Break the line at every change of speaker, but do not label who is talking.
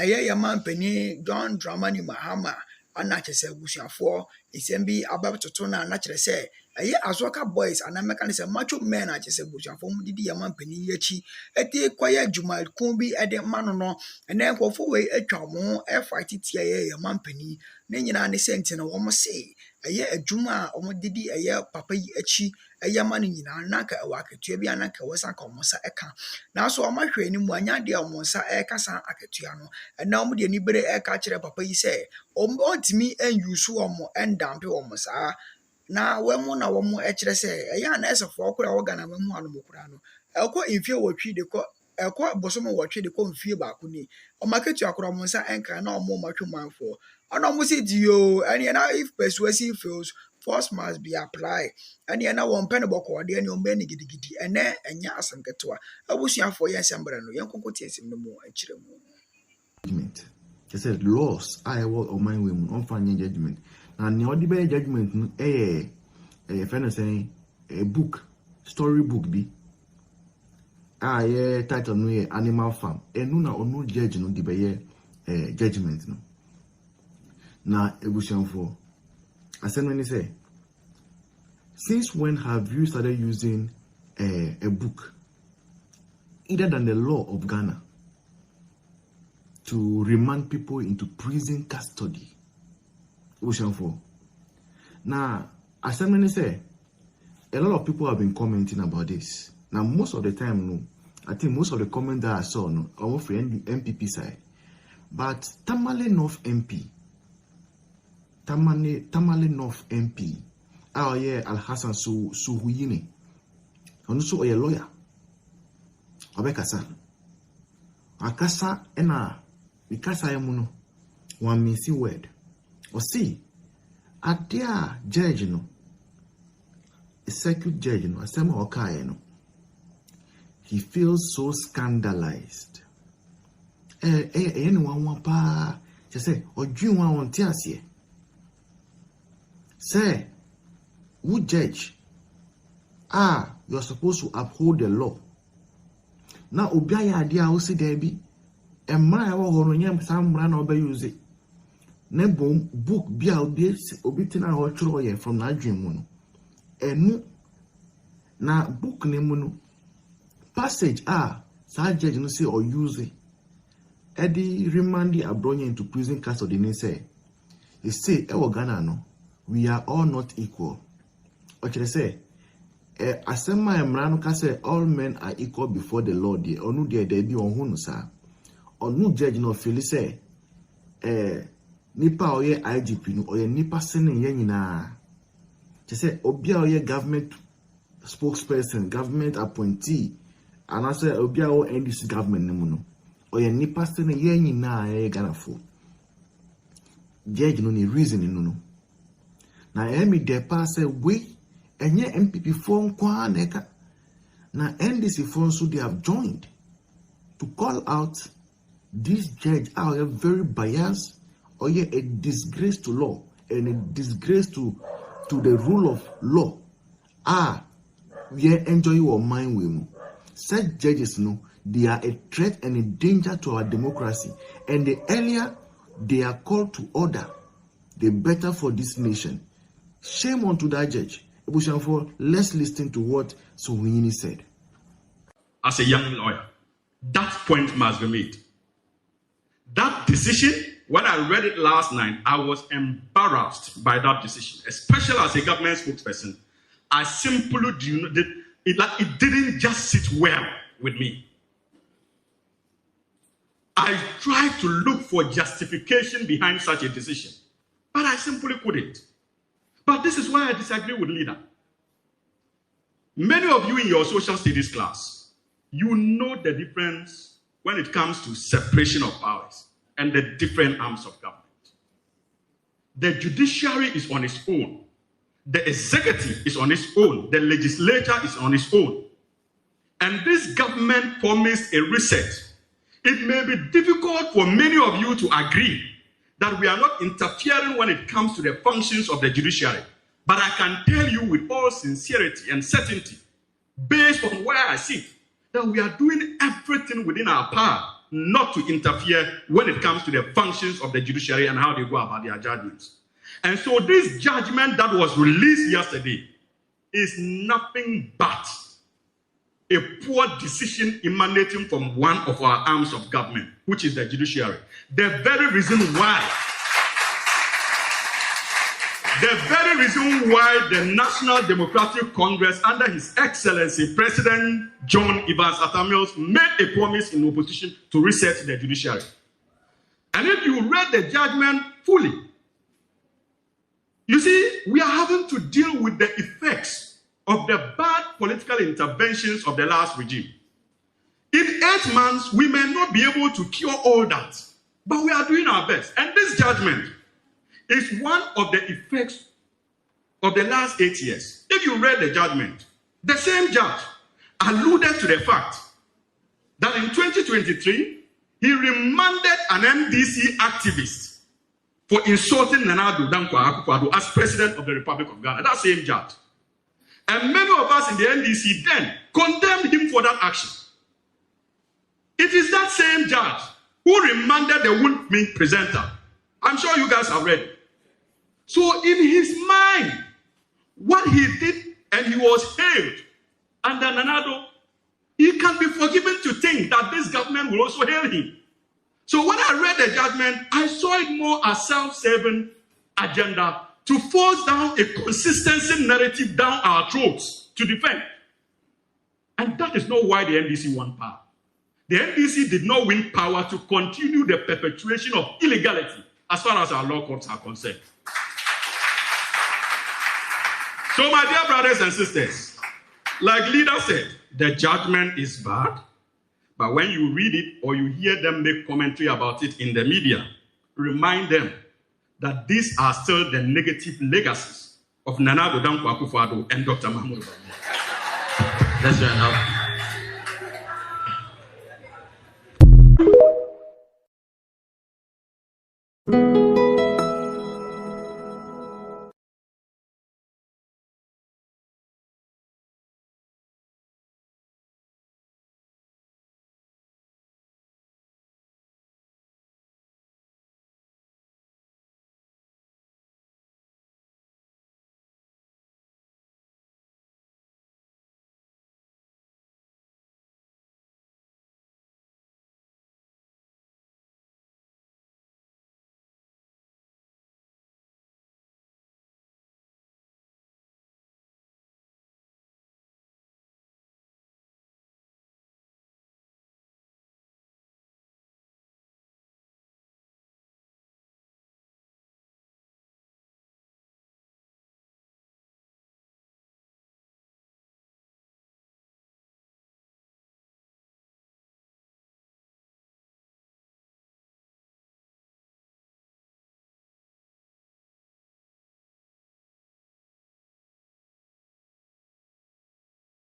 ɛyɛ yaman pani John Dramani Mahama ana kyerɛ busuafo isembi abatoto na kyerɛ sɛ ɛyɛ Azoka boys ana meka ne sɛ macho men a kyerɛ sɛ busuafo mu didi yaman pani yachi eti koyɛ dwuma kun bi ɛde mano no ɛnɛ nkɔfo we atwa mo fight tia ɛyɛ yaman pani ne nyina ne senti na wɔn se ɛyɛ adwuma a wɔn didi ɛyɛ papa yi achi ɛyɛ ma no nyina na ka ɛwɔ akatua bi anaka wɔsa ka wɔn sa ɛka na so wɔn ahwɛ ni mu anya de wɔn sa ɛkasa akatua no ɛna wɔn de nibere ɛka kyerɛ papa yi sɛ ɔntimi ɛnyusu wɔn ɛndampe wɔn saa na wɔn na wɔn ɛkyerɛ sɛ ɛyɛ anɛsɛfoɔ kora wɔga na wɔn anom kora no ɛkɔ mfie wɔtwi de kɔ ɛkɔ bosom wɔtwe de kɔ mfie baako ni wɔn akatua kora wɔn sa ɛnka na wɔn matwe manfoɔ ana wɔn si dio ɛne na if persuasive fails force must be applied and yana one pen boko de any ombeni gidigidi ene enya asam ketewa abusuafo ye nsembere no yenkonkoti esim no mo akire mu
judgment they said laws I will on my way on fanya judgment na ne odi be judgment no friend saying a book story book bi title no ye animal farm enu na onu judge no di be judgment no na abusuafo I said when he say, since when have you started using a book, either than the law of Ghana, to remand people into prison custody? Now, I said when he say, a lot of people have been commenting about this. Now, most of the time, no, I think most of the comments that I saw, no, are for MPP side, but Tamale North MP. Tamale North MP. Al Hassan Suhuyini. And also a lawyer. Obekasa. Akasa ena Mikasa Yamuno. One missing word. Or see, at their judge no. A circuit judge no. Asema Okaye no. He feels so scandalized. Anyone want pa. Just say, or do you want to see? Say, who judge? You're supposed to uphold the law. Now, Obiaya idea who say there be, and my own some run over use it. Nebo book be obitina or troye from Nigeria. And na book nemuno passage sa judge no say or use it. Eddie remandi abronya into prison custody ne say. He say, Ghana no. We are all not equal. Okay, say, Asema Emrano can say all men are equal before the law. They onu there be on who sa. Onu judge no feel say, nipa oye IGP no oye nipa sending yen na. Just say obia oye government spokesperson, government appointee, and I say obia o NDC government no. Oye nipa sending yen na Ghana for. Judge no ni reason no. Na emi depa say we enye MPP phone kwa neka na NDC phone so they have joined to call out this judge are very biased or a disgrace to law and a disgrace to the rule of law. We enjoy your mind with such judges no they are a threat and a danger to our democracy, and the earlier they are called to order the better for this nation. Shame on to that judge. Let's listen to what Suhuyini said.
As a young lawyer, that point must be made. That decision, when I read it last night, I was embarrassed by that decision, especially as a government spokesperson. I simply it didn't just sit well with me. I tried to look for justification behind such a decision, but I simply couldn't. But this is why I disagree with leader. Many of you in your social studies class, you know the difference when it comes to separation of powers and the different arms of government. The judiciary is on its own. The executive is on its own. The legislature is on its own. And this government promised a reset. It may be difficult for many of you to agree that we are not interfering when it comes to the functions of the judiciary. But I can tell you with all sincerity and certainty, based on where I sit, that we are doing everything within our power not to interfere when it comes to the functions of the judiciary and how they go about their judgments. And so this judgment that was released yesterday is nothing but a poor decision emanating from one of our arms of government, which is the judiciary. The very reason why the National Democratic Congress, under His Excellency President John Evans Atta Mills, made a promise in opposition to reset the judiciary. And if you read the judgment fully, you see, we are having to deal with the effects of the bad political interventions of the last regime. In 8 months, we may not be able to cure all that, but we are doing our best. And this judgment is one of the effects of the last 8 years. If you read the judgment, the same judge alluded to the fact that in 2023, he remanded an NDC activist for insulting Nana Addo Dankwa Akufo-Addo as president of the Republic of Ghana. That same judge. And many of us in the NDC then condemned him for that action. It is that same judge who remanded the Woodmead presenter. I'm sure you guys have read it. So in his mind, what he did, and he was hailed under Nana Addo, he can be forgiven to think that this government will also hail him. So when I read the judgment, I saw it more as self-serving agenda to force down a consistency narrative down our throats to defend. And that is not why the NDC won power. The NDC did not win power to continue the perpetuation of illegality as far as our law courts are concerned. So my dear brothers and sisters, like Leader said, the judgment is bad, but when you read it or you hear them make commentary about it in the media, remind them that these are still the negative legacies of Nana Addo Dankwa Akufo-Addo and Dr. Mahama U.
That's right now.